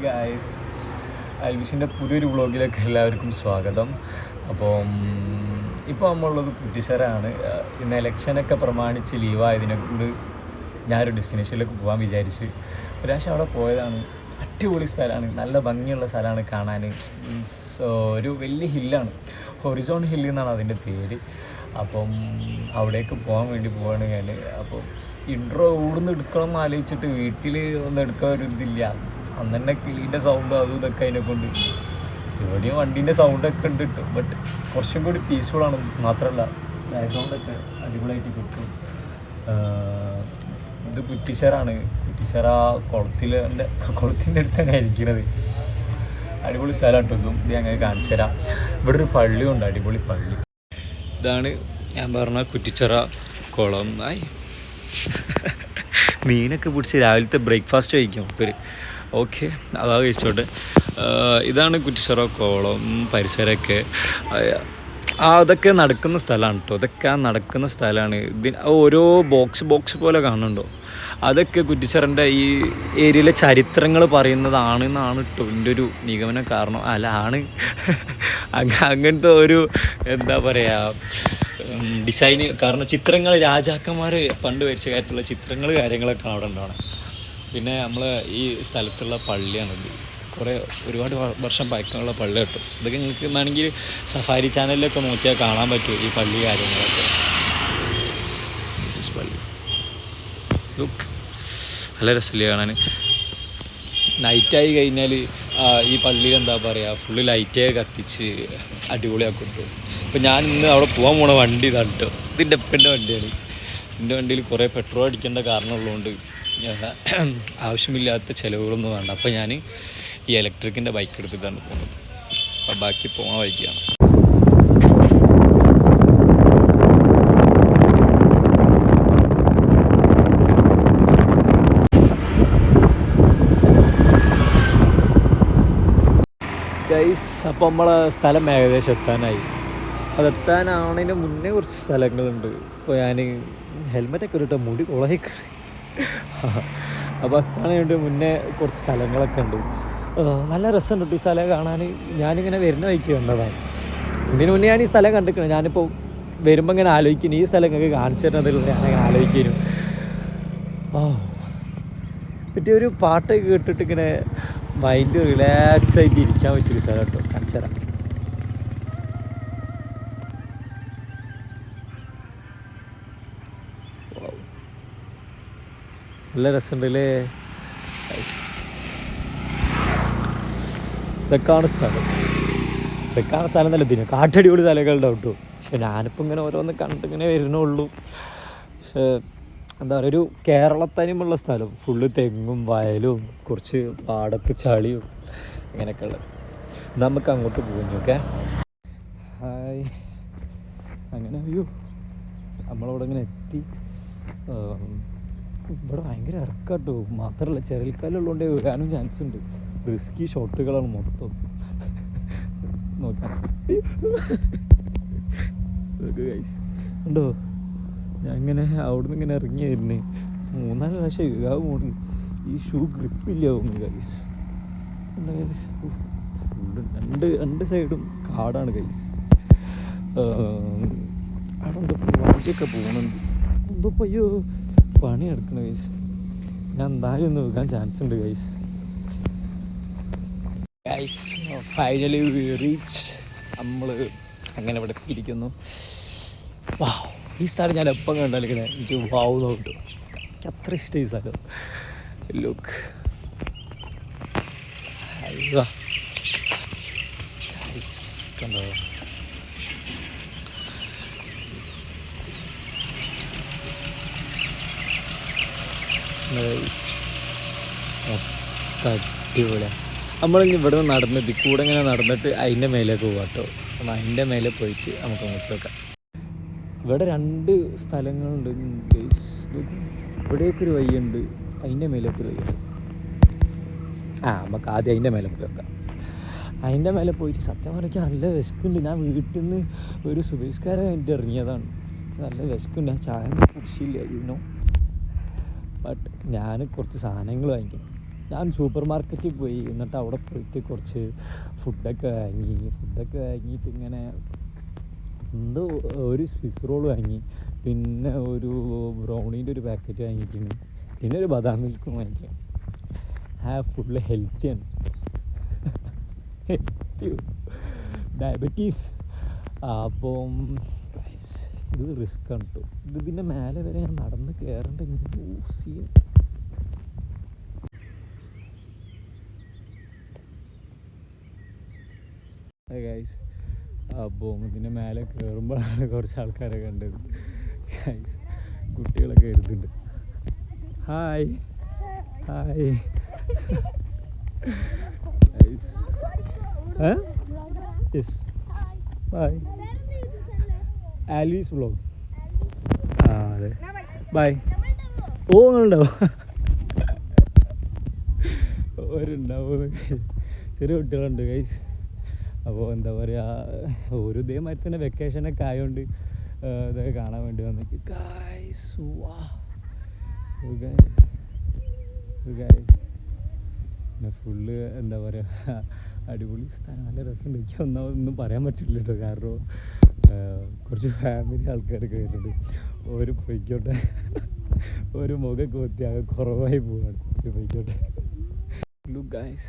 Guys, അൽവിഷിൻ്റെ പുതിയൊരു വ്ളോഗിലേക്ക് എല്ലാവർക്കും സ്വാഗതം. അപ്പം ഇപ്പോൾ നമ്മളുള്ളത് കുറ്റിച്ചറാണ്. ഇന്ന് ഇലക്ഷനൊക്കെ പ്രമാണിച്ച് ലീവായതിനെ കൊണ്ട് ഞാനൊരു ഡെസ്റ്റിനേഷനിലേക്ക് പോകാൻ വിചാരിച്ച് ഒരാഴ്ച അവിടെ പോയതാണ്. അടിപൊളി സ്ഥലമാണ്, നല്ല ഭംഗിയുള്ള സ്ഥലമാണ് കാണാൻ. ഒരു വലിയ ഹില്ലാണ്, ഹൊറിസോൺ ഹില്ല് എന്നാണ് അതിൻ്റെ പേര്. അപ്പം അവിടേക്ക് പോകാൻ വേണ്ടി പോവാണ് ഞാൻ. അപ്പോൾ ഇൻട്രോ ഇവിടുന്ന് എടുക്കണം എന്ന് ആലോചിച്ചിട്ട് വീട്ടിൽ ഒന്നും എടുക്കാൻ ഒരു ഇതില്ല. അന്ന് തന്നെ കിളീൻ്റെ സൗണ്ടും അതും ഇതൊക്കെ അതിനെ കൊണ്ട് ഇവിടെയും വണ്ടീൻ്റെ സൗണ്ടൊക്കെ ഉണ്ട് കിട്ടും. ബട്ട് കുറച്ചും കൂടി പീസ്ഫുള്ളാണ്. മാത്രമല്ല ബാക്ക്ഗ്രൗണ്ടൊക്കെ അടിപൊളിയായിട്ട് കിട്ടും. ഇത് കുറ്റിച്ചറാണ്. കുറ്റിച്ചറ കുളത്തിൻ്റെ അടുത്താണ് ഇരിക്കുന്നത്. അടിപൊളി സ്ഥലമാണ് കേട്ടോ. ഇതും ഇത് ഞങ്ങൾക്ക് കാണിച്ചു തരാം. ഇവിടെ ഒരു പള്ളിയുണ്ട്, അടിപൊളി പള്ളി. ഇതാണ് ഞാൻ പറഞ്ഞ കുറ്റിച്ചറ കുളം. മീനൊക്കെ പിടിച്ച് രാവിലത്തെ ബ്രേക്ക്ഫാസ്റ്റ് കഴിക്കും ഇവർ. ഓക്കെ, അതാ കഴിച്ചോട്ടെ. ഇതാണ് കുറ്റിച്ചറ കുളം പരിസരമൊക്കെ. അതൊക്കെ നടക്കുന്ന സ്ഥലമാണ് കേട്ടോ. അതൊക്കെ നടക്കുന്ന സ്ഥലമാണ്. ഓരോ ബോക്സ് പോലെ കാണുന്നുണ്ടോ? അതൊക്കെ കുറ്റിച്ചറിൻ്റെ ഈ ഏരിയയിലെ ചരിത്രങ്ങൾ പറയുന്നതാണെന്നാണ് കേട്ടോ എൻ്റെ ഒരു നിഗമനം. കാരണം ആണ് അങ്ങനത്തെ ഒരു എന്താ പറയുക ഡിസൈന്. കാരണം ചിത്രങ്ങൾ രാജാക്കന്മാർ പണ്ട് വരച്ച കാര്യത്തിലുള്ള ചിത്രങ്ങൾ കാര്യങ്ങളൊക്കെ അവിടെ ഉണ്ടാവണം. പിന്നെ നമ്മൾ ഈ സ്ഥലത്തുള്ള പള്ളിയാണിത്. ഒരുപാട് വർഷം പഴക്കമുള്ള പള്ളി കേട്ടോ. ഇതൊക്കെ നിങ്ങൾക്ക് വേണമെങ്കിൽ സഫാരി ചാനലിലൊക്കെ നോക്കിയാൽ കാണാൻ പറ്റും ഈ പള്ളി കാര്യങ്ങളൊക്കെ. പള്ളി ലുക്ക് നല്ല രസമില്ല കാണാൻ. നൈറ്റായി കഴിഞ്ഞാൽ ഈ പള്ളിയിൽ എന്താ പറയുക, ഫുള്ള് ലൈറ്റൊക്കെ കത്തിച്ച് അടിപൊളിയാക്കും കേട്ടോ. അപ്പോൾ ഞാൻ ഇന്ന് അവിടെ പോകാൻ പോണ വണ്ടി ഇതാണ് കേട്ടോ. ഇതിൻ്റെ അപ്പൻ്റെ വണ്ടിയാണ്. എൻ്റെ വണ്ടിയിൽ കുറേ പെട്രോൾ അടിക്കേണ്ട കാരണമുള്ളതുകൊണ്ട് ആവശ്യമില്ലാത്ത ചിലവുകളൊന്നും വേണ്ട. അപ്പോൾ ഞാൻ ഈ ഇലക്ട്രിക്കിൻ്റെ ബൈക്ക് എടുത്തിട്ടാണ് പോകുന്നത്. അപ്പോൾ ബാക്കി പോകാൻ വൈകിയാണ്. ഗൈസ്, അപ്പോൾ നമ്മളെ സ്ഥലം ഏകദേശം എത്താനായി. അതെത്താനാണതിന് മുന്നേ കുറച്ച് സ്ഥലങ്ങളുണ്ട്. ഇപ്പോൾ ഞാൻ ഹെൽമെറ്റൊക്കെ ഇട്ടിട്ട് മുടി കുളയിക്ക്. അപ്പോൾ എത്താനായിട്ട് മുന്നേ കുറച്ച് സ്ഥലങ്ങളൊക്കെ ഉണ്ട്. നല്ല രസമുണ്ട് ഈ സ്ഥലം കാണാൻ. ഞാനിങ്ങനെ വരുന്ന വഴിക്ക് കണ്ടതാണ്. ഇതിന് മുന്നേ ഞാൻ ഈ സ്ഥലം കണ്ടിരിക്കണം. ഞാനിപ്പോൾ വരുമ്പോൾ ഇങ്ങനെ ആലോചിക്കുന്നു, ഈ സ്ഥലം നിങ്ങൾക്ക് കാണിച്ചു തരുന്നതിൽ ഞാനിങ്ങനെ ആലോചിക്കുന്നു. പറ്റിയൊരു പാട്ടൊക്കെ കേട്ടിട്ട് ഇങ്ങനെ മൈൻഡ് റിലാക്സ് ആയിട്ട് ഇരിക്കാൻ പറ്റിയൊരു സ്ഥലം കേട്ടോ. കാണിച്ചു തരാം. നല്ല രസമുണ്ടല്ലേ. ഇതൊക്കെയാണ് സ്ഥലം. എന്നല്ല, പിന്നെ കാട്ടടിപൊളി സ്ഥലങ്ങളുണ്ടാവും കേട്ടോ. പക്ഷെ ഞാനിപ്പോൾ ഇങ്ങനെ ഓരോന്ന് കണ്ടിങ്ങനെ വരുന്നുള്ളൂ. പക്ഷേ എന്താ പറയുക, ഒരു കേരളത്തനിമുള്ള സ്ഥലം. ഫുള്ള് തെങ്ങും വയലും കുറച്ച് പാടത്ത് ചളിയും ഇങ്ങനെയൊക്കെ ഉള്ളത്. നമുക്ക് അങ്ങോട്ട് പോകുന്നു. Okay, hi. അങ്ങനെ അയ്യോ നമ്മളവിടെ ഇങ്ങനെ എത്തി. ഇവിടെ ഭയങ്കര ഇറക്കാട്ടോ. മാത്രമല്ല ചെറിയൽക്കാലുള്ളതുകൊണ്ട് വരാനും ചാൻസ് ഉണ്ട്. റിസ്കി ഷോട്ടുകളാണ് മൊത്തം. നോക്കാം ഉണ്ടോ? ഞാൻ ഇങ്ങനെ അവിടെ നിന്ന് ഇങ്ങനെ ഇറങ്ങി വരുന്നേ 3-4 പ്രാവശ്യം ഇതാവ് മോഡൽ. ഈ ഷൂ ഗ്രിപ്പില്ല തോന്നുന്നു ഗൈസ്. രണ്ട് സൈഡും കാടാണ് ഗൈസ്. അവിടെ എന്തോ വണ്ടിയൊക്കെ പോകുന്നുണ്ട്. എന്തോ അയ്യോ പണി എടുക്കണ ഗൈസ്. ഞാൻ എന്തായാലും ഒന്ന് വെക്കാൻ ചാൻസ് ഉണ്ട് ഗൈസ്. Finally reach. നമ്മൾ അങ്ങനെ ഇവിടെ ഇരിക്കുന്നു. ഈ സ്ഥലം ഞാൻ എപ്പം കണ്ടാലും ഇങ്ങനെ എനിക്ക് വാവ് നോക്കും. എനിക്ക് അത്ര ഇഷ്ടം ഈ സ്ഥലം. ലുക്ക് കണ്ടോ? അടിപൊളിയാണ്. നമ്മളിങ്ങനെ ഇവിടെ നിന്ന് നടന്നിട്ട് കൂടെ ഇങ്ങനെ നടന്നിട്ട് അതിൻ്റെ മേലേക്ക് പോകാം കേട്ടോ. അപ്പം അതിൻ്റെ മേലെ പോയിട്ട് നമുക്ക് അങ്ങോട്ട് വെക്കാം. ഇവിടെ 2 സ്ഥലങ്ങളുണ്ട്. ഇവിടേക്കൊരു വഴിയുണ്ട്, അതിൻ്റെ മേലേക്കൊരു വഴിയുണ്ട്. നമുക്ക് ആദ്യം അതിൻ്റെ മേലെ പോയി വെക്കാം. അതിൻ്റെ മേലെ പോയിട്ട് സത്യം പറഞ്ഞാൽ നല്ല വിശക്കുണ്ട്. ഞാൻ വീട്ടിൽ നിന്ന് ഒരു സുബേഷ്കാരൻ കഴിഞ്ഞിട്ട് ഇറങ്ങിയതാണ്. നല്ല വിശക്കുണ്ട്. ഞാൻ ചായ കുടിച്ചില്ല ബട്ട് ഞാൻ കുറച്ച് സാധനങ്ങൾ വാങ്ങിക്കണം. ഞാൻ സൂപ്പർ മാർക്കറ്റിൽ പോയി. എന്നിട്ട് അവിടെ പോയിട്ട് കുറച്ച് ഫുഡൊക്കെ വാങ്ങിയിട്ട് ഇങ്ങനെ എന്തോ ഒരു സ്വിസ് റോൾ വാങ്ങി, പിന്നെ ഒരു ബ്രൗണീൻ്റെ ഒരു പാക്കറ്റ് വാങ്ങിയിട്ടുണ്ട്, പിന്നെ ഒരു ബദാം മിൽക്കും വാങ്ങിക്കാം. ഫുള്ള് ഹെൽത്തിയാണ്. ഡയബറ്റീസ്. അപ്പം ഇത് റിസ്ക് ആണ് കേട്ടോ. ഇതിൻ്റെ മേലെ വരെ ഞാൻ നടന്ന് കയറേണ്ട യൂസ് ചെയ്യും. ഗൈസ്, അപ്പോൾ ഇതിൻ്റെ മേലെ കയറുമ്പോഴാണ് കുറച്ച് ആൾക്കാരെ കണ്ടത്. ഗൈസ്, കുട്ടികളൊക്കെ എഴുതുന്നുണ്ട്. Hi hi. Yes, bye. Alvees vlog. ആ അതെ, ബൈ. ഓ, നിങ്ങളുണ്ടാവും. അവരുണ്ടാവും. ചെറിയ കുട്ടികളുണ്ട് ഗൈസ്. അപ്പോൾ എന്താ പറയുക, ഒരു ഇതേമാതിരി തന്നെ വെക്കേഷനൊക്കെ ആയതുകൊണ്ട് ഇതൊക്കെ കാണാൻ വേണ്ടി വന്നിട്ട് ഗൈസ്. വാ പിന്നെ ഫുള്ള് എന്താ പറയുക, അടിപൊളി സ്ഥലം, നല്ല രസമുണ്ട്. എനിക്ക് ഒന്നും പറയാൻ പറ്റില്ല കേട്ടോ, കാരണം കുറച്ച് ഫാമിലി ആൾക്കാരൊക്കെ വരുന്നുണ്ട്. ഒരു പൊയ്ക്കോട്ടെ, ഒരു മുഖമൊക്കെ ഒത്തി ആകെ കുറവായി പോവാണ്. ഒരു പൊയ്ക്കോട്ടെ. Look guys,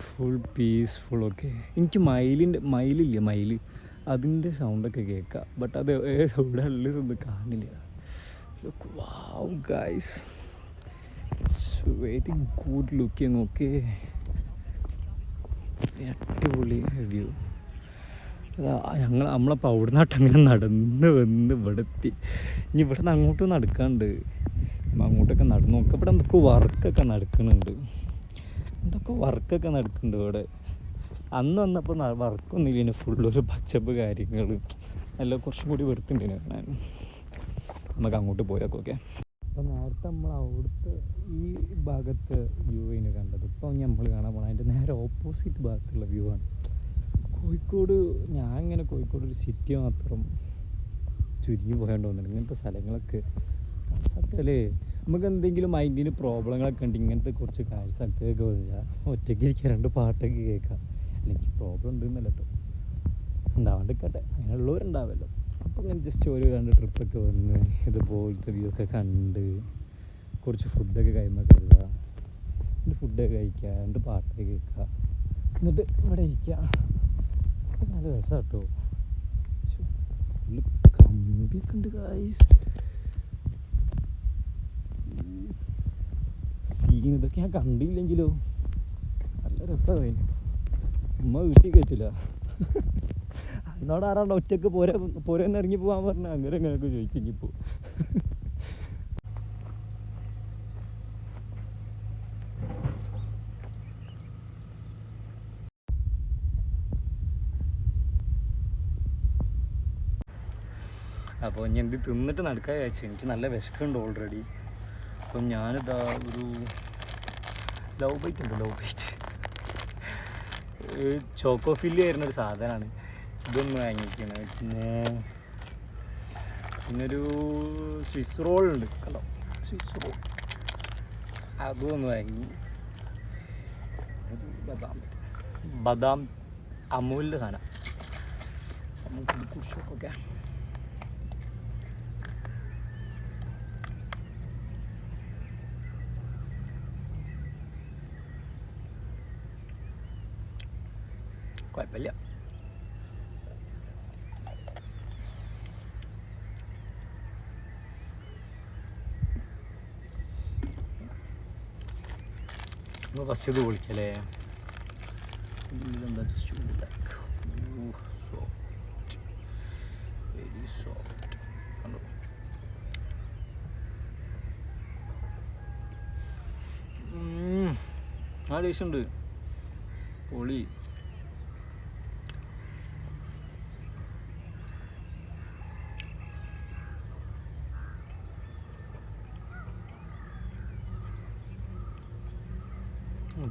full peaceful. Okay, എനിക്ക് മയിലില്ലേ, അതിൻ്റെ സൗണ്ടൊക്കെ കേൾക്കാം. ബട്ട് അത് എവിടെ ഉള്ളതൊന്നും കാണില്ല. Look, wow guys, it's very good looking. Okay, അടിപൊളി വ്യൂ. നമ്മളപ്പോൾ അവിടെ നിന്നാട്ട് അങ്ങനെ നടന്ന് വന്ന് ഇവിടെ എത്തി. ഇനി ഇവിടെ നിന്ന് അങ്ങോട്ട് നടക്കാണ്ട്, അങ്ങോട്ടൊക്കെ നടന്ന് നോക്കാം. ഇവിടെ എന്തൊക്കെ വർക്കൊക്കെ നടക്കുന്നുണ്ട് ഇവിടെ. അന്ന് വന്നപ്പോൾ വർക്കൊന്നുമില്ല, ഫുള്ളൊരു പച്ചപ്പ് കാര്യങ്ങൾ, എല്ലാം കുറച്ചും കൂടി വെറുത്തുണ്ടേനെ കാണാൻ. നമുക്ക് അങ്ങോട്ട് പോയേക്കാം. ഓക്കെ, അപ്പോൾ നേരത്തെ നമ്മൾ അവിടുത്തെ ഈ ഭാഗത്ത് വ്യൂ ആണ് കണ്ടത്. ഇപ്പോൾ നമ്മൾ കാണാൻ പോകണം അതിൻ്റെ നേരെ ഓപ്പോസിറ്റ് ഭാഗത്തുള്ള വ്യൂ ആണ്. കോഴിക്കോട്, ഞാൻ ഇങ്ങനെ കോഴിക്കോട് ഒരു സിറ്റി മാത്രം ചുരുങ്ങി പോയാണ്ട് തോന്നുന്നു. ഇങ്ങനത്തെ സ്ഥലങ്ങളൊക്കെ സത്യമല്ലേ, നമുക്ക് എന്തെങ്കിലും മൈൻഡിന് പ്രോബ്ലങ്ങളൊക്കെ ഉണ്ട്, ഇങ്ങനത്തെ കുറച്ച് സ്ഥലത്തേക്ക് പോയാൽ ഒറ്റയ്ക്ക് ഇരിക്കുക, 2 പാട്ടൊക്കെ കേൾക്കാം. അല്ലെങ്കിൽ പ്രോബ്ലം ഉണ്ടെന്നല്ല കേട്ടോ, ഉണ്ടാവാണ്ടിരിക്കട്ടെ, അങ്ങനെയുള്ളവരുണ്ടാവല്ലോ. അപ്പോൾ ഇങ്ങനെ ജസ്റ്റ് 1-2 ട്രിപ്പൊക്കെ വന്ന് ഇതുപോലത്തെ വ്യൂ ഒക്കെ കണ്ട് കുറച്ച് ഫുഡൊക്കെ കൈമ കരുതുക, എന്നിട്ട് ഫുഡൊക്കെ കഴിക്കുക, 2 പാട്ടൊക്കെ കേൾക്കുക, എന്നിട്ട് ഇവിടെ ഇരിക്കുക. നല്ല രസമാണ് കേട്ടോ. കമ്പിയൊക്കെ ഉണ്ട് ഗൈസ്. സീൻ ഇതൊക്കെ ഞാൻ കണ്ടില്ലെങ്കിലോ, നല്ല രസമായി. ഉമ്മ വീട്ടിൽ കയറ്റില്ല. എന്നോട് ആരാണ്ട് ഒറ്റക്ക് പോരെന്ന് ഇറങ്ങി പോകാൻ പറഞ്ഞ അങ്ങനെ അങ്ങനെയൊക്കെ ചോദിക്കിപ്പോൾ. അപ്പോൾ ഞാൻ എന്ത് തിന്നിട്ട് നടക്കാൻ വിചാരിച്ചു. എനിക്ക് നല്ല വിശക്കുണ്ട് ഓൾറെഡി. അപ്പം ഞാനിതാ ഒരു ലവ് ബൈറ്റ് ചോക്കോ ഫില്ല് വരുന്നൊരു സാധനമാണ്, ഇതൊന്ന് വാങ്ങിക്കണേ. പിന്നൊരു സ്വിസ് റോൾ ഉണ്ട് കണ്ടോ, സ്വിസ് റോൾ, അതും ഒന്ന് വാങ്ങി. ബദാം അമൂലിൻ്റെ സാധനം, നമുക്ക് കുടിച്ചോക്കെ. കുഴപ്പമില്ല. ഫസ്റ്റ് ഇത് പൊളിക്കല്ലേ, എന്താ വെരി സോഫ്റ്റ്. ആ ടേസ്റ്റ് ഉണ്ട്, പൊളി.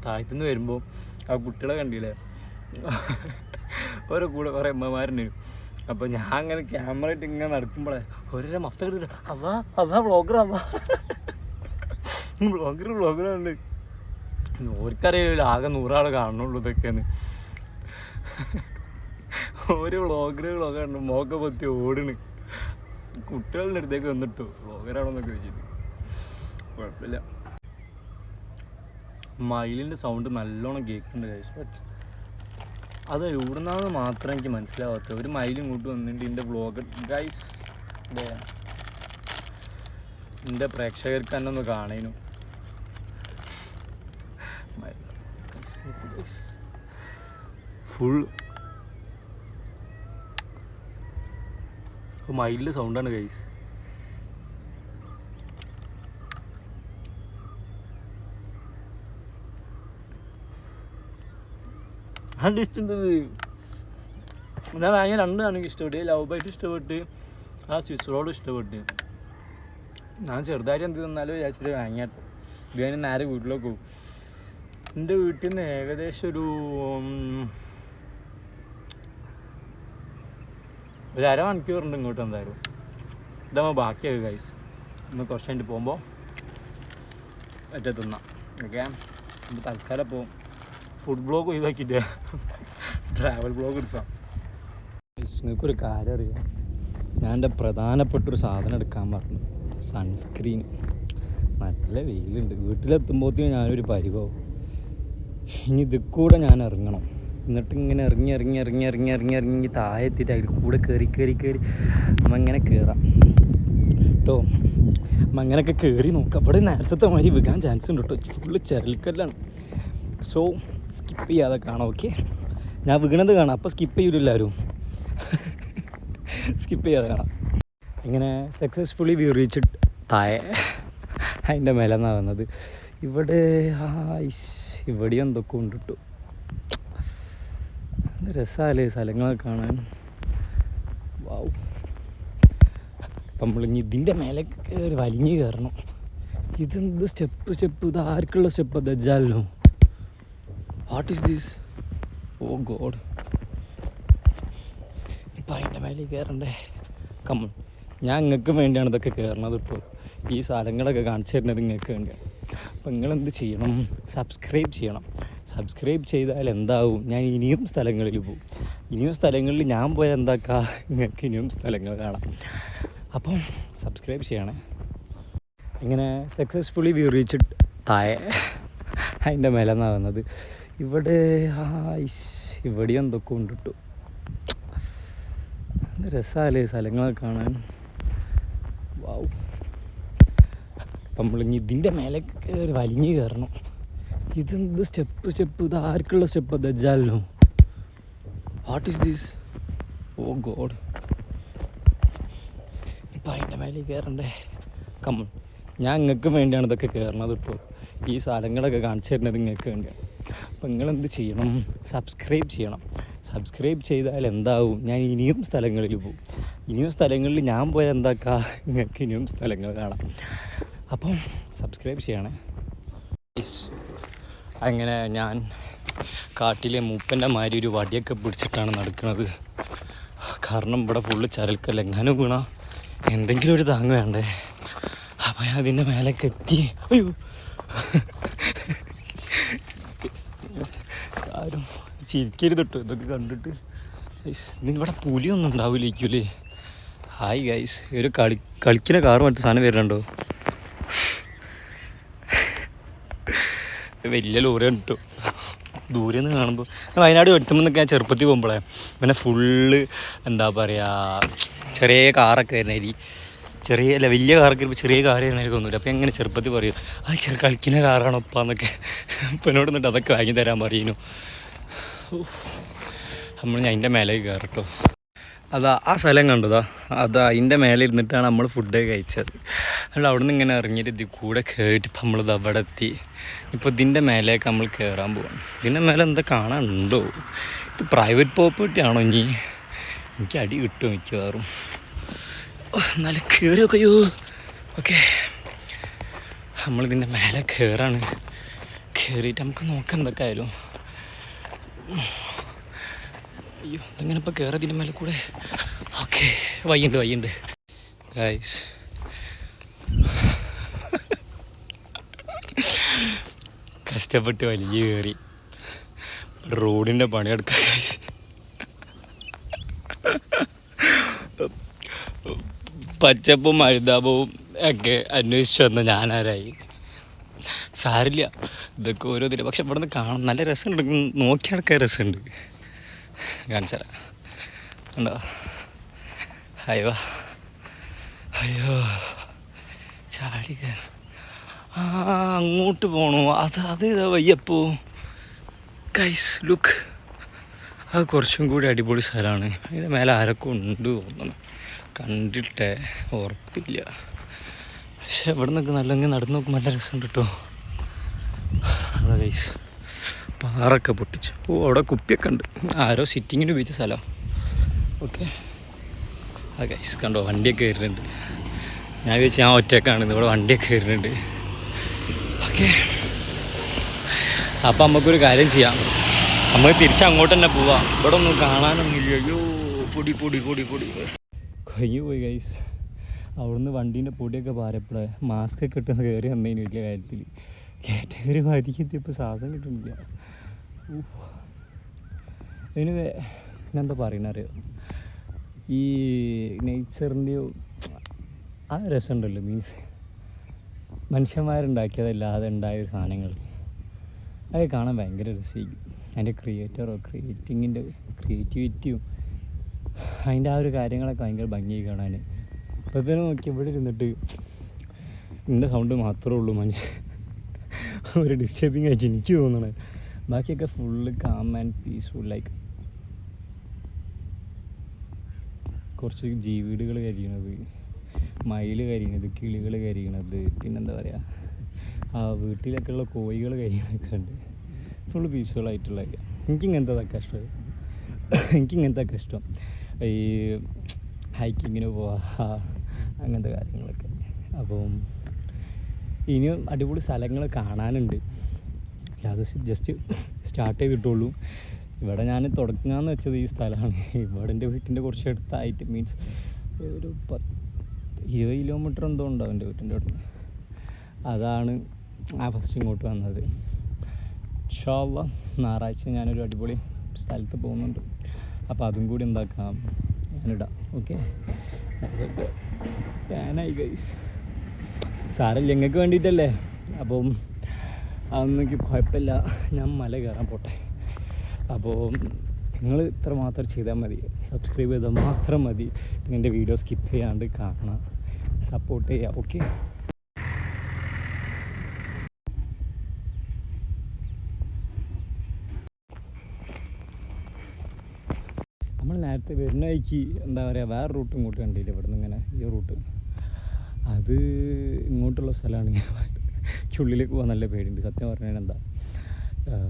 താഴത്തുനിന്ന് വരുമ്പോൾ ആ കുട്ടികളെ കണ്ടില്ലേ, ഓരോ കൂടെ കുറേ അമ്മമാരുണ്ടായിരുന്നു. അപ്പോൾ ഞാൻ അങ്ങനെ ക്യാമറ ഇട്ട് ഇങ്ങനെ നടക്കുമ്പോഴേ ഓരോ മഫ്ത എടുത്തിട്ട് അവ വ്ളോഗർ വ്ളോഗറുണ്ട്. ഓർക്കറിയില്ല, ആകെ 100 ആൾ കാണുന്നുള്ളൂ ഇതൊക്കെയാണ്. ഒരു വ്ളോഗറുണ്ട്, മോക്കെ പറ്റി ഓടണ്. കുട്ടികളുടെ അടുത്തേക്ക് വന്നിട്ടു വ്ളോഗറാണോന്നൊക്കെ ചോദിച്ചിട്ട്. കുഴപ്പമില്ല. മയിലിൻ്റെ സൗണ്ട് നല്ലോണം കേൾക്കുന്നുണ്ട് ഗൈസ്. അത് എവിടുന്നാന്ന് മാത്രം എനിക്ക് മനസ്സിലാവാത്ത ഒരു മയിലും ഇങ്ങോട്ട് വന്നിട്ട് എൻ്റെ വ്ളോഗ് ഗൈസ് എൻ്റെ പ്രേക്ഷകർക്ക് തന്നെ ഒന്ന് കാണേനു. ഫുൾ മയിലിൻ്റെ സൗണ്ടാണ് ഗൈസ്. ഇഷ്ടപ്പെട്ടത് ഞാൻ വാങ്ങിയ 2 എനിക്ക് ഇഷ്ടപ്പെട്ട്. ലവ് ബൈറ്റ് ഇഷ്ടപ്പെട്ട്, ആ സ്വിസ് റോഡ് ഇഷ്ടപ്പെട്ട്. ഞാൻ ചെറുതായിട്ട് എന്ത് തന്നാലും വിചാരിച്ചിട്ട് വാങ്ങിയാട്ടോ. ഇത് കഴിഞ്ഞ് നേരെ വീട്ടിലേക്ക് പോകും. എൻ്റെ വീട്ടിൽ നിന്ന് ഏകദേശം ഒരു അരമണിക്കൂറുണ്ട് ഇങ്ങോട്ട്. എന്തായാലും ഇതാകുമ്പോൾ ബാക്കിയാകും ഗൈസ്. ഇന്ന് കുറച്ച് കഴിഞ്ഞിട്ട് പോകുമ്പോൾ മറ്റേ തിന്നാം. ഓക്കെ, നമ്മൾ തൽക്കാലം പോകും. ഫുഡ് ബ്ലോഗ് ഒഴിവാക്കിയിട്ട് ട്രാവൽ ബ്ലോഗ് എടുക്കാം. നിങ്ങൾക്കൊരു കാര്യം അറിയാം, ഞാൻ എൻ്റെ പ്രധാനപ്പെട്ടൊരു സാധനം എടുക്കാൻ പറഞ്ഞു, സൺസ്ക്രീൻ. നല്ല വെയിലുണ്ട്. വീട്ടിലെത്തുമ്പോഴത്തേക്കും ഞാനൊരു പരിവാവും. ഇനി ഇതിൽ കൂടെ ഞാൻ ഇറങ്ങണം. എന്നിട്ട് ഇങ്ങനെ ഇറങ്ങി താഴെ എത്തിയിട്ട് അതിൽ കൂടെ കയറി നമ്മൾ ഇങ്ങനെ കയറാം കേട്ടോ. നമ്മൾ അങ്ങനെയൊക്കെ കയറി നോക്കാം. അവിടെ നേരത്തെ മാതിരി വിൽക്കാൻ ചാൻസ് ഉണ്ട് കേട്ടോ. ഫുള്ള് ചരൽക്കല്ലാണ്. സോ സ്കിപ്പ് ചെയ്യാതെ കാണാം. ഓക്കെ, ഞാൻ വീണത് കാണാം, അപ്പോൾ സ്കിപ്പ് ചെയ്യില്ല എല്ലാവരും. സ്കിപ്പ് ചെയ്യാതെ കാണാം. ഇങ്ങനെ സക്സസ്ഫുള്ളി വ്യൂ റീച്ച് താഴെ അതിൻ്റെ മേലെ നിന്നാണ് വന്നത്. ഇവിടെ എന്തൊക്കെ ഉണ്ട് കേട്ടോ. രസമല്ലേ സ്ഥലങ്ങളൊക്കെ കാണാൻ. വാവ്. അപ്പം നമ്മളിനി ഇതിൻ്റെ മേലെ കയറി വലിഞ്ഞ് കയറണം. ഇതെന്ത് സ്റ്റെപ്പ് ഇത് ആർക്കുള്ള സ്റ്റെപ്പ്? ദജ്ജാലിനോ? What is this? Oh god. ഇപ്പം അതിൻ്റെ മേലെ കയറണ്ടേ? കമ്മൺ, ഞാൻ നിങ്ങൾക്ക് വേണ്ടിയാണ് ഇതൊക്കെ കയറണത് ഇപ്പോൾ. ഈ സ്ഥലങ്ങളൊക്കെ കാണിച്ചു തരുന്നത് നിങ്ങൾക്ക് വേണ്ടിയാണ്. അപ്പം നിങ്ങളെന്ത് ചെയ്യണം? സബ്സ്ക്രൈബ് ചെയ്യണം. സബ്സ്ക്രൈബ് ചെയ്താൽ എന്താവും? ഞാൻ ഇനിയും സ്ഥലങ്ങളിൽ പോകും. ഇനിയും സ്ഥലങ്ങളിൽ ഞാൻ പോയാൽ എന്താക്കുക, നിങ്ങൾക്ക് ഇനിയും സ്ഥലങ്ങൾ കാണാം. അപ്പം സബ്സ്ക്രൈബ് ചെയ്യണേ. ഇങ്ങനെ സക്സസ്ഫുള്ളി വ്യൂ റീച്ച് താഴെ അതിൻ്റെ മേലെ നിന്നാണ് വന്നത്. ഇവിടെ എന്തൊക്കെ ഉണ്ട് കേട്ടോ. രസമല്ലേ സ്ഥലങ്ങളൊക്കെ കാണാൻ. വാവ്. അപ്പം നമ്മളിനി ഇതിൻ്റെ മേലെ കയറി വലിഞ്ഞ് കയറണം. ഇതെന്ത് സ്റ്റെപ്പ് ഇത് ആർക്കുള്ള സ്റ്റെപ്പ്? ദജ്ജാലിനോ? What is this? Oh god. ഇപ്പം അതിൻ്റെ മേലെ കയറണ്ടേ? കമ്മൺ, ഞാൻ നിങ്ങൾക്ക് വേണ്ടിയാണ് ഇതൊക്കെ കയറണത് ഇപ്പോൾ. ഈ സ്ഥലങ്ങളൊക്കെ കാണിച്ചു തരുന്നത് നിങ്ങൾക്ക് വേണ്ടിയാണ്. അപ്പം നിങ്ങളെന്ത് ചെയ്യണം? സബ്സ്ക്രൈബ് ചെയ്യണം. സബ്സ്ക്രൈബ് ചെയ്താൽ എന്താവും? ഞാൻ ഇനിയും സ്ഥലങ്ങളിൽ പോകും. ഇനിയും സ്ഥലങ്ങളിൽ ഞാൻ പോയാൽ എന്താക്കുക, നിങ്ങൾക്ക് ഇനിയും സ്ഥലങ്ങൾ കാണാം. അപ്പം സബ്സ്ക്രൈബ് ചെയ്യണേ. അങ്ങനെ ഞാൻ കാട്ടിലെ മൂപ്പൻ്റെ മാതിരി ഒരു വടിയൊക്കെ പിടിച്ചിട്ടാണ് നടക്കുന്നത്. കാരണം ഇവിടെ ഫുള്ള് ചരൽക്കല്ല. എങ്ങാനും വീണ എന്തെങ്കിലും ഒരു താങ്ങ് വേണ്ടേ. അപ്പം ഞാൻ അതിൻ്റെ മേലേക്ക് എത്തി. അയ്യോ, ആരും ചിരിക്കരുത് കേട്ടോ ഇതൊക്കെ കണ്ടിട്ട്. ഇതിവിടെ പുലിയൊന്നും ഉണ്ടാവില്ലേക്കൂലേ? ഹായ് ഗൈസ്, ഒരു കളിക്കുന്ന കാറ് മറ്റു സാധനം വരുന്നുണ്ടോ? വലിയ ലോറിയാണ് കേട്ടോ. ദൂരെ നിന്ന് കാണുമ്പോൾ വയനാട് വെട്ടുമെന്നൊക്കെ ഞാൻ ചെറുപ്പത്തിൽ പോകുമ്പോഴേ പിന്നെ ഫുള്ള് എന്താ പറയുക, ചെറിയ കാറൊക്കെ വരുന്നതായി. വലിയ കാറൊക്കെ വരുമ്പോൾ ചെറിയ കാറ് വരുന്നതായി തോന്നില്ല. അപ്പോൾ എങ്ങനെ ചെറുപ്പത്തിൽ പറയും, ആ കളിക്കുന്ന കാറാണോ ഒപ്പാന്നൊക്കെ. അപ്പം എന്നോട് എന്നിട്ട് അതൊക്കെ വാങ്ങി തരാൻ പറയുന്നു. ഞാൻ അതിൻ്റെ മേലേക്ക് കയറട്ടോ. ആ സ്ഥലം കണ്ടതാ, അതിൻ്റെ മേലെ ഇരുന്നിട്ടാണ് നമ്മൾ ഫുഡ് കഴിച്ചത്. അതുകൊണ്ട് അവിടെ നിന്ന് ഇങ്ങനെ ഇറങ്ങിയിട്ട് ഇതിൽ കൂടെ കയറിയിട്ട് ഇപ്പം നമ്മളിത് അവിടെ എത്തി. ഇപ്പോൾ ഇതിൻ്റെ മേലേക്ക് നമ്മൾ കയറാൻ പോവാം. ഇതിൻ്റെ മേലെ എന്താ കാണാനുണ്ടോ? ഇത് പ്രൈവറ്റ് പ്രോപ്പർട്ടി ആണോ? എനിക്ക് അടി കിട്ടും മിക്കവാറും. നല്ല കയറിയൊക്കെയോ. ഓക്കെ, നമ്മളിതിൻ്റെ മേലെ കയറാണ്. കയറിയിട്ട് നമുക്ക് നോക്കാം എന്തൊക്കെ ആയാലും. അയ്യോ, ഇതെങ്ങനെ ഇപ്പോൾ കയറതിൻ്റെ മേലെ കൂടെ? ഓക്കെ, വയ്യുണ്ട് ഗൈസ്. കഷ്ടപ്പെട്ട് വലിയ കയറി റോഡിൻ്റെ പണിയെടുക്കാൻ പച്ചപ്പും മരുതാപവും ഒക്കെ അന്വേഷിച്ചു വന്ന ഞാനാരായി. സാരില്ല, ഇതൊക്കെ ഓരോ ഇതിൽ. പക്ഷെ ഇവിടെ നിന്ന് കാണാൻ നല്ല രസമുണ്ട്, നോക്കി നടക്കാൻ രസമുണ്ട്. കാണിച്ചാൽ ഉണ്ടോ? അയ്യോ അയ്യോ ചാടി ആ അങ്ങോട്ട് പോകണോ? അതേതാ വയ്യപ്പോ ഗൈസ് ലുക്ക്. അത് കുറച്ചും കൂടി അടിപൊളി സ്ഥലമാണ്. അതിൻ്റെ മേലെ ആരൊക്കെ ഉണ്ട് തോന്നുന്നു, കണ്ടിട്ടേ ഉറപ്പില്ല. പക്ഷെ ഇവിടെ നിന്നൊക്കെ നല്ല നടന്നു നോക്കുമ്പോൾ നല്ല രസമുണ്ട് കേട്ടോ. അതാ ഗൈസ് പാറൊക്കെ പൊട്ടിച്ചു. ഓ അവിടെ കുപ്പിയൊക്കെ ഉണ്ട്, ആരോ സിറ്റിങ്ങിന് ഉപയോഗിച്ച സ്ഥലം. ഓക്കെ ആ ഗൈസ് കണ്ടോ വണ്ടിയൊക്കെ വരുന്നുണ്ട്. ഞാൻ വിചാരിച്ചു ഞാൻ ഒറ്റക്കാണ്, ഇവിടെ വണ്ടിയൊക്കെ വരുന്നുണ്ട്. ഓക്കെ അപ്പം നമുക്കൊരു കാര്യം ചെയ്യാം, നമുക്ക് തിരിച്ചങ്ങോട്ട് തന്നെ പോവാം. ഇവിടെ ഒന്നും കാണാനൊന്നുമില്ല. അയ്യോ പൊടി പൊടി പൊടി പൊടി കഴിഞ്ഞു പോയി ഗൈസ്. അവിടുന്ന് വണ്ടീൻ്റെ പൊടിയൊക്കെ പാരപ്പോഴേ മാസ്ക് ഒക്കെ ഇട്ട് കയറി വന്നതിന് വലിയ കാര്യത്തിൽ കാറ്റഗറി വരിക്കെത്തിയപ്പോൾ സാധനം കിട്ടുന്നില്ല. അതിന് എന്താ പറയുന്നറിയോ, ഈ നേച്ചറിൻ്റെ ആ രസമുണ്ടല്ലോ, മീൻസ് മനുഷ്യന്മാരുണ്ടാക്കിയതല്ലാതെ ഉണ്ടായ സാധനങ്ങൾ അത് കാണാൻ ഭയങ്കര രസമായിരിക്കും. അതിൻ്റെ ക്രിയേറ്റിങ്ങിൻ്റെ ക്രിയേറ്റിവിറ്റിയും അതിൻ്റെ ആ ഒരു കാര്യങ്ങളൊക്കെ ഭയങ്കര ഭംഗിയായി കാണാൻ. ഇപ്പോൾ തന്നെ നോക്കി ഇവിടെ ഇരുന്നിട്ട് എൻ്റെ സൗണ്ട് മാത്രമേ ഉള്ളൂ ഒരു ഡിസ്റ്റർബിങ് ആയിട്ട് എനിക്ക് തോന്നണത്. ബാക്കിയൊക്കെ full calm and peaceful. Like കുറച്ച് ജീവികൾ കരിയണത്, മയിൽ കരിയണത്, കിളികൾ കരിയണത്, പിന്നെന്താ പറയുക ആ വീട്ടിലൊക്കെ ഉള്ള കോഴികൾ കരിയണൊക്കെ ഉണ്ട്. Full പീസ്ഫുള്ളായിട്ടുള്ള area. എനിക്കിങ്ങനത്തതൊക്കെ ഇഷ്ടം. എനിക്കിങ്ങനത്തെയൊക്കെ ഇഷ്ടം. ഈ ഹൈക്കിങ്ങിന് പോവാ അങ്ങനത്തെ കാര്യങ്ങളൊക്കെ. അപ്പം ഇനിയും അടിപൊളി സ്ഥലങ്ങൾ കാണാനുണ്ട്. അത് ജസ്റ്റ് സ്റ്റാർട്ട് ചെയ്തിട്ടുള്ളൂ. ഇവിടെ ഞാൻ തുടങ്ങാമെന്ന് വെച്ചത് ഈ സ്ഥലമാണ്. ഇവിടെ എൻ്റെ വീട്ടിൻ്റെ കുറച്ച് അടുത്തായിട്ട്, മീൻസ് ഒരു 20 കിലോമീറ്റർ എന്തോ ഉണ്ടാവും എൻ്റെ വീട്ടിൻ്റെ അടുത്ത്. അതാണ് ആ ഫസ്റ്റ് ഇങ്ങോട്ട് വന്നത്. ഇൻഷാ അല്ലാഹ് ഞായറാഴ്ച ഞാനൊരു അടിപൊളി സ്ഥലത്ത് പോകുന്നുണ്ട്. അപ്പോൾ അതും കൂടി എന്താക്കാം ഞാനിടാം. ഓക്കെ അതൊക്കെ ഫാനായി ഗൈസ്. സാരല്ല, ഞങ്ങൾക്ക് വേണ്ടിയിട്ടല്ലേ. അപ്പം അതൊന്നും എനിക്ക് കുഴപ്പമില്ല. ഞാൻ മല കയറാൻ പോട്ടെ. അപ്പോൾ നിങ്ങൾ ഇത്ര മാത്രം ചെയ്താൽ മതി, സബ്സ്ക്രൈബ് ചെയ്താൽ മാത്രം മതി. പിന്നെ എൻ്റെ വീഡിയോ സ്കിപ്പ് ചെയ്യാണ്ട് കാണാം, സപ്പോർട്ട് ചെയ്യുക. ഓക്കെ നമ്മൾ നേരത്തെ വരുന്ന വഴിക്ക് എന്താ പറയുക വേറെ റൂട്ട് ഇങ്ങോട്ട് കണ്ടില്ല. ഇവിടെ നിന്ന് ഇങ്ങനെ ഈ റൂട്ട് അത് ഇങ്ങോട്ടുള്ള സ്ഥലമാണ്. ഉള്ളിലേക്ക് പോകാൻ നല്ല പേടിയുണ്ട് സത്യം പറഞ്ഞാൽ. എന്താ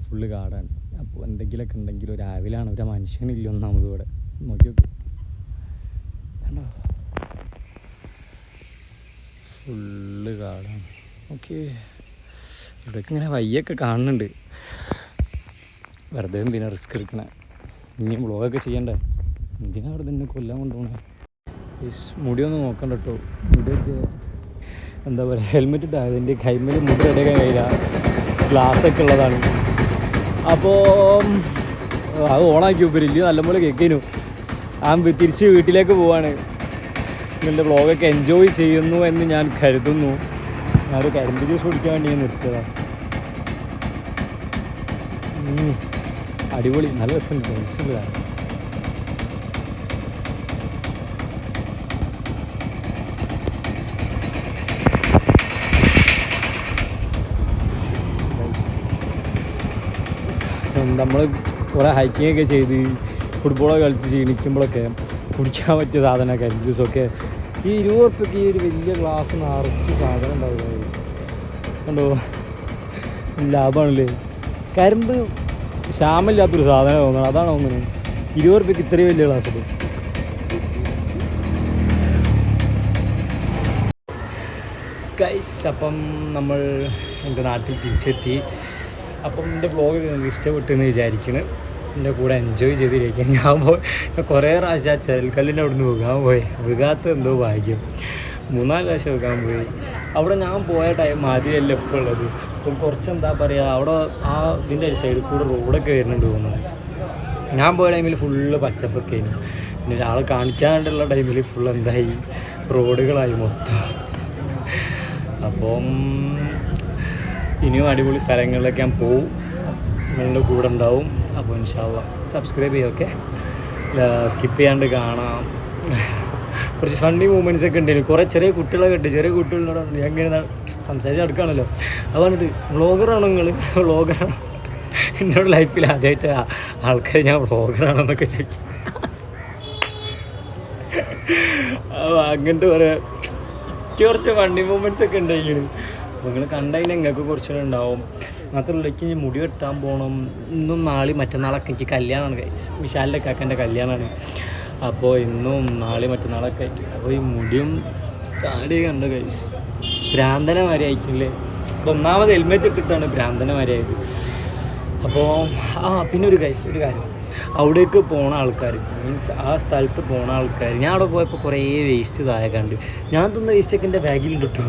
ഫുള്ള് കാടാണ്. അപ്പോൾ എന്തെങ്കിലുമൊക്കെ ഉണ്ടെങ്കിലും രാവിലെയാണ്, ഒരു മനുഷ്യനില്ല ഒന്നാമത് ഇവിടെ. നോക്കി നോക്കും കണ്ടോ, ഫുള്ള് കാടാണ്. ഓക്കെ ഇവിടേക്ക് ഇങ്ങനെ വയ്യൊക്കെ കാണുന്നുണ്ട്. വെറുതെ എന്തിനാ റിസ്ക് എടുക്കണേ, ഇനിയും വ്ളോഗൊക്കെ ചെയ്യണ്ടേ, എന്തിനാ അവിടെ തന്നെ കൊല്ലാൻ കൊണ്ടുപോകണേ. മുടിയൊന്നും നോക്കണ്ട കേട്ടോ. മുടിയൊക്കെ എന്താ പറയുക ഹെൽമെറ്റ് ഇട്ടാൽ എൻ്റെ കൈമേൽ മുടി അടയ്ക്കാൻ കഴിയില്ല, ഗ്ലാസ്സൊക്കെ ഉള്ളതാണ്. അപ്പോൾ അത് ഓണാക്കി ഉപരില്ല നല്ലപോലെ കേൾക്കേനു. തിരിച്ച് വീട്ടിലേക്ക് പോവാണ്. നിങ്ങളുടെ വ്ളോഗൊക്കെ എൻജോയ് ചെയ്യുന്നു എന്ന് ഞാൻ കരുതുന്നു. ഞാനൊരു കരിമ്പ് ജ്യൂസ് കുടിക്കാൻ വേണ്ടി ഞാൻ നിർത്തിയതാണ്. അടിപൊളി, നല്ല രസമുണ്ട്, ഇഷ്ടമുള്ളതാണ്. നമ്മൾ കുറേ ഹൈക്കിങ്ങൊക്കെ ചെയ്ത് ഫുട്ബോളൊക്കെ കളിച്ച് ക്ഷീണിക്കുമ്പോഴൊക്കെ കുടിക്കാൻ പറ്റിയ സാധനം കരിമ്പ് ജ്യൂസൊക്കെ. ഈ 20 ഉറുപ്പ്യക്ക് ഈ ഒരു വലിയ ഗ്ലാസ് നിറച്ച് സാധനം ഉണ്ടാവില്ല. കണ്ടോ, ലാഭമാണല്ലേ. കരിമ്പ് ക്ഷാമമില്ലാത്തൊരു സാധനം തോന്നണം, അതാണ് തോന്നുന്നത്. 20 ഉറുപ്പ്യക്ക് ഇത്രയും വലിയ ഗ്ലാസ് ഉണ്ട്. ഗൈസ് അപ്പം നമ്മൾ എൻ്റെ നാട്ടിൽ തിരിച്ചെത്തി. അപ്പം എൻ്റെ വ്ളോഗ് നിങ്ങൾക്ക് ഇഷ്ടപ്പെട്ടെന്ന് വിചാരിക്കുന്നു. എൻ്റെ കൂടെ എൻജോയ് ചെയ്തിരിക്കുക. ഞാൻ കുറേ പ്രാവശ്യം ആ ചെരൽക്കല്ലിൻ്റെ അവിടെ നിന്ന് വീകാൻ പോയി. വീകാത്ത എന്തോ ഭാഗ്യം. 3-4 പ്രാവശ്യം വീകാൻ പോയി. അവിടെ ഞാൻ പോയ ടൈം ആദ്യമല്ല ഇപ്പോൾ ഉള്ളത്. അപ്പം കുറച്ച് എന്താ പറയുക അവിടെ ആ ഇതിൻ്റെ സൈഡിൽ കൂടെ റോഡൊക്കെ വരുന്നുണ്ട് തോന്നുന്നു. ഞാൻ പോയ ടൈമിൽ ഫുള്ള് പച്ചപ്പൊക്കെ ആയിരുന്നു. പിന്നെ ഒരാൾ കാണിക്കാണ്ടുള്ള ടൈമിൽ ഫുൾ എന്തായി റോഡുകളായി മൊത്തം. അപ്പം ഇനിയും അടിപൊളി സ്ഥലങ്ങളിലൊക്കെ ഞാൻ പോവും, നിങ്ങളുടെ കൂടെ ഉണ്ടാവും. അപ്പോൾ ഇൻഷാ അല്ലാഹ് സബ്സ്ക്രൈബ് ചെയ്യുക, ഓക്കെ? സ്കിപ്പ് ചെയ്യാണ്ട് കാണാം. കുറച്ച് ഫണ്ണി മൂമെൻറ്റ്സ് ഒക്കെ ഉണ്ടായിരുന്നു. കുറേ ചെറിയ കുട്ടികളൊക്കെ ഉണ്ട്. ചെറിയ കുട്ടികളോട് ഞാൻ ഇങ്ങനെ സംസാരിച്ച് നടക്കുകയാണല്ലോ. അത് പറഞ്ഞിട്ട് വ്ളോഗറാണോ നിങ്ങൾ? വ്ളോഗറാണോ? എന്നോട് ലൈഫിൽ ആദ്യമായിട്ട് ആൾക്കാർ ഞാൻ വ്ളോഗറാണെന്നൊക്കെ ചോദിക്കും. അപ്പോൾ അങ്ങനത്തെ കുറേ കുറച്ച് ഫണ്ണി മൂമെൻറ്റ്സ് ഒക്കെ ഉണ്ടായിരിക്കും. അപ്പോൾ നിങ്ങൾ കണ്ടതിന് നിങ്ങൾക്ക് കുറച്ചുകൂടെ ഉണ്ടാവും. മാത്രമല്ല എനിക്ക് ഇനി മുടി വെട്ടാൻ പോകണം. ഇന്നും നാളെയും മറ്റന്നാളൊക്കെ എനിക്ക് കല്യാണമാണ്. വിശാലിൻ്റെ കാക്കൻ്റെ കല്യാണമാണ്. അപ്പോൾ ഇന്നും നാളെയും മറ്റന്നാളൊക്കെ ആയിട്ട് അപ്പോൾ ഈ മുടിയും താടിയൊക്കെ കണ്ട കൈസ് ഭ്രാന്തനമാരെ അയക്കില്ലേ. അപ്പോൾ ഒന്നാമത് ഹെൽമെറ്റ് ഇട്ടിട്ടാണ് ഭ്രാന്തനമാരായത്. അപ്പോൾ പിന്നെ ഒരു കാര്യം, അവിടേക്ക് പോണ ആൾക്കാർ, മീൻസ് ആ സ്ഥലത്ത് പോണ ആൾക്കാർ, ഞാൻ അവിടെ പോയപ്പോൾ കുറേ വേസ്റ്റ് താഴെ കണ്ട്. ഞാൻ തന്ന വേസ്റ്റൊക്കെ എൻ്റെ ബാഗിലുണ്ട് കേട്ടോ.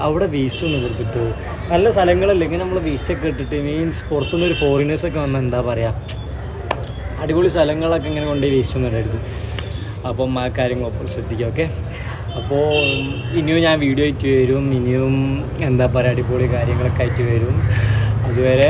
അവിടെ വേസ്റ്റ് ഒന്നും കൊടുത്തിട്ടോ. നല്ല സ്ഥലങ്ങളല്ലേ ഇങ്ങനെ നമ്മൾ വേസ്റ്റൊക്കെ ഇട്ടിട്ട്, മീൻസ് പുറത്തുനിന്നൊരു ഫോറിനേഴ്സൊക്കെ വന്നാൽ എന്താ പറയുക, അടിപൊളി സ്ഥലങ്ങളൊക്കെ ഇങ്ങനെ കൊണ്ടുപോയി വേസ്റ്റ് ഒന്നും ഇടരുത്. അപ്പം ആ കാര്യങ്ങളൊപ്പം ശ്രദ്ധിക്കുക, ഓക്കെ? അപ്പോൾ ഇനിയും ഞാൻ വീഡിയോ ആയിട്ട് വരും. ഇനിയും എന്താ പറയുക അടിപൊളി കാര്യങ്ങളൊക്കെ ആയിട്ട് വരും. അതുവരെ